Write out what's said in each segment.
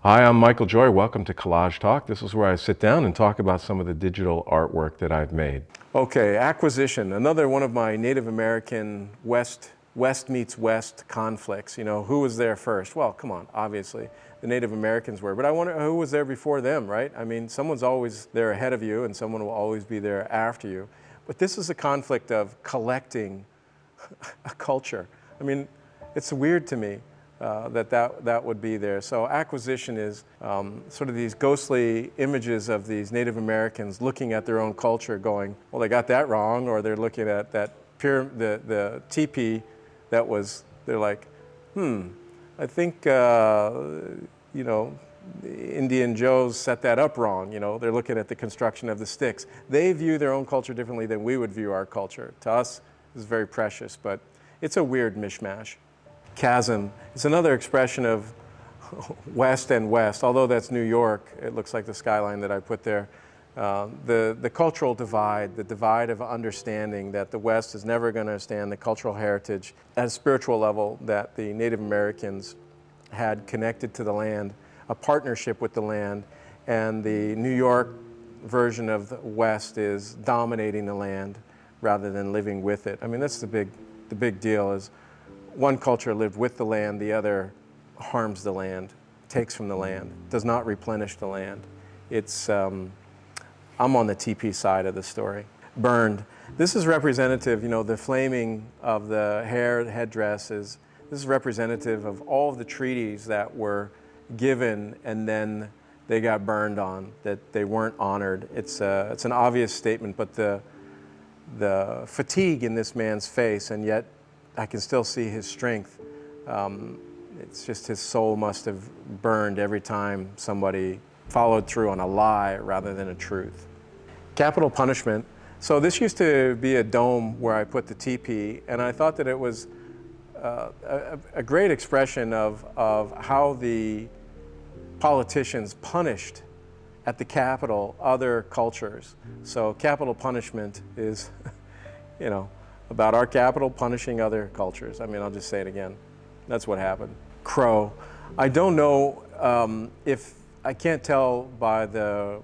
Hi, I'm Michael Joy. Welcome to Collage Talk. This is where I sit down and talk about some of the digital artwork that I've made. Okay, acquisition, another one of my Native American West meets West conflicts. You know, who was there first? Well, come on, obviously, the Native Americans were. But I wonder who was there before them, right? I mean, someone's always there ahead of you and someone will always be there after you. But this is a conflict of collecting a culture. I mean, it's weird to me. That would be there. So acquisition is sort of these ghostly images of these Native Americans looking at their own culture going, well, they got that wrong, or they're looking at that the teepee that was, they're like, I think, you know, Indian Joes set that up wrong. You know, they're looking at the construction of the sticks. They view their own culture differently than we would view our culture. To us, it's very precious, but it's a weird mishmash. Chasm. It's another expression of West and West, although that's New York. It looks like the skyline that I put there. The cultural divide, the divide of understanding that the West is never going to understand the cultural heritage at a spiritual level that the Native Americans had connected to the land, a partnership with the land, and the New York version of the West is dominating the land rather than living with it. I mean, that's the big deal is one culture lived with the land, the other harms the land, takes from the land, does not replenish the land. It's, I'm on the TP side of the story. Burned. This is representative, you know, the flaming of the hair, the headdresses. This is representative of all of the treaties that were given and then they got burned on, that they weren't honored. It's an obvious statement, but the fatigue in this man's face, and yet I can still see his strength. It's just his soul must have burned every time somebody followed through on a lie rather than a truth. Capital punishment. So this used to be a dome where I put the teepee, and I thought that it was a great expression of how the politicians punished at the Capitol other cultures. So capital punishment is, you know, about our capital punishing other cultures. I mean, I'll just say it again. That's what happened. Crow. I don't know if, I can't tell by the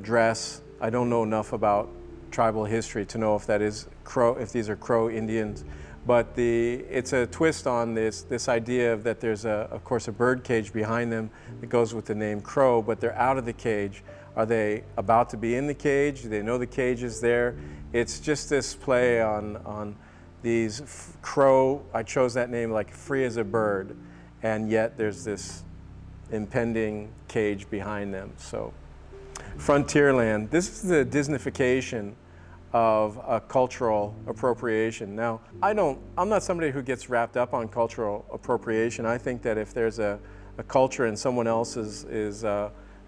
dress. I don't know enough about tribal history to know if that is Crow, if these are Crow Indians. But it's a twist on this idea of that there's of course a bird cage behind them that goes with the name Crow, but they're out of the cage. Are they about to be in the cage? Do they know the cage is there? It's just this play on these crow. I chose that name like free as a bird, and yet there's this impending cage behind them. So, Frontierland. This is the Disneyfication of a cultural appropriation. Now, I'm not somebody who gets wrapped up on cultural appropriation. I think that if there's a culture and someone else is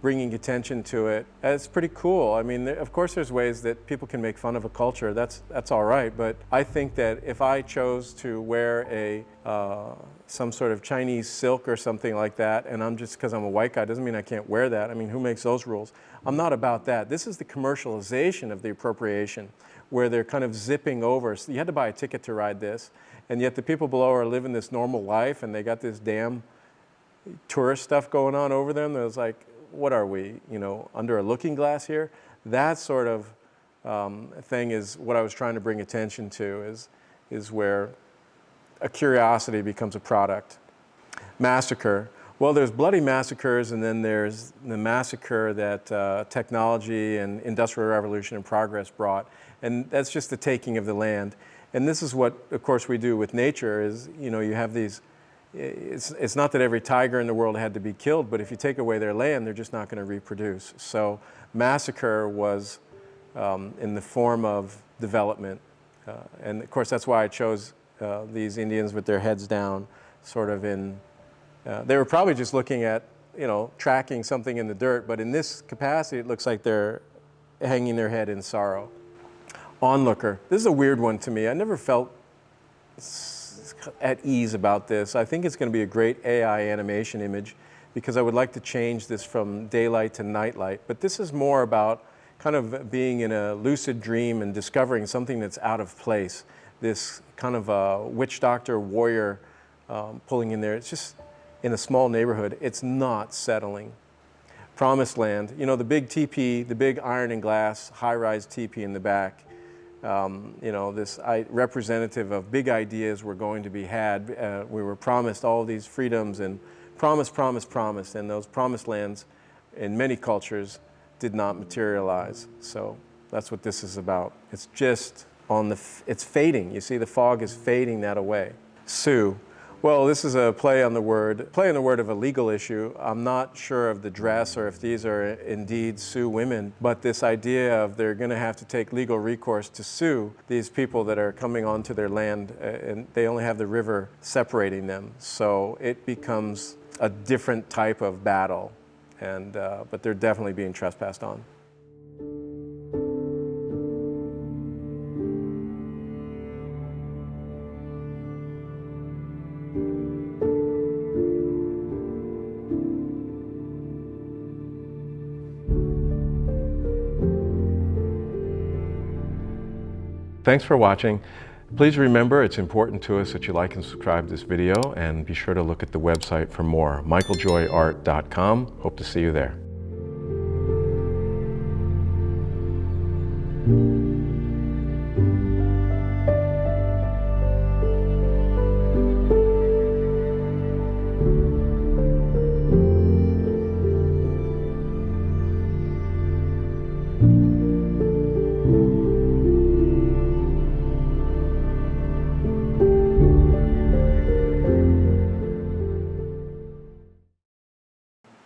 bringing attention to it, it's pretty cool. I mean, of course there's ways that people can make fun of a culture, that's all right, but I think that if I chose to wear some sort of Chinese silk or something like that, and I'm just, because I'm a white guy, doesn't mean I can't wear that. I mean, who makes those rules? I'm not about that. This is the commercialization of the appropriation, where they're kind of zipping over. So you had to buy a ticket to ride this, and yet the people below are living this normal life, and they got this damn tourist stuff going on over them. It was like, what are we, you know, under a looking glass here? That sort of thing is what I was trying to bring attention to, is where a curiosity becomes a product. Massacre. Well, there's bloody massacres, and then there's the massacre that technology and industrial revolution and progress brought, and that's just the taking of the land. And this is what, of course, we do with nature is, you know, you have these. It's not that every tiger in the world had to be killed, but if you take away their land, they're just not going to reproduce. So massacre was in the form of development. And of course, that's why I chose these Indians with their heads down, sort of in, they were probably just looking at, you know, tracking something in the dirt, but in this capacity, it looks like they're hanging their head in sorrow. Onlooker. This is a weird one to me. I never felt at ease about this. I think it's going to be a great AI animation image because I would like to change this from daylight to nightlight. But this is more about kind of being in a lucid dream and discovering something that's out of place. This kind of witch doctor warrior pulling in there. It's just, in a small neighborhood, it's not settling. Promised land, you know, the big teepee, the big iron and glass, high-rise teepee in the back, you know, this representative of big ideas were going to be had. We were promised all these freedoms and promised, and those promised lands in many cultures did not materialize. So that's what this is about. It's just it's fading. You see, the fog is fading that away. Sue. Well, this is a play on the word of a legal issue. I'm not sure of the dress or if these are indeed Sioux women, but this idea of they're going to have to take legal recourse to sue these people that are coming onto their land, and they only have the river separating them. So it becomes a different type of battle, and but they're definitely being trespassed on. Thanks for watching. Please remember, it's important to us that you like and subscribe to this video, and be sure to look at the website for more, michaeljoyart.com. Hope to see you there.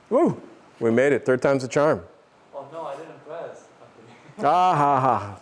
Woo! We made it. Third time's the charm. Oh no, I didn't press. Ah ha ha.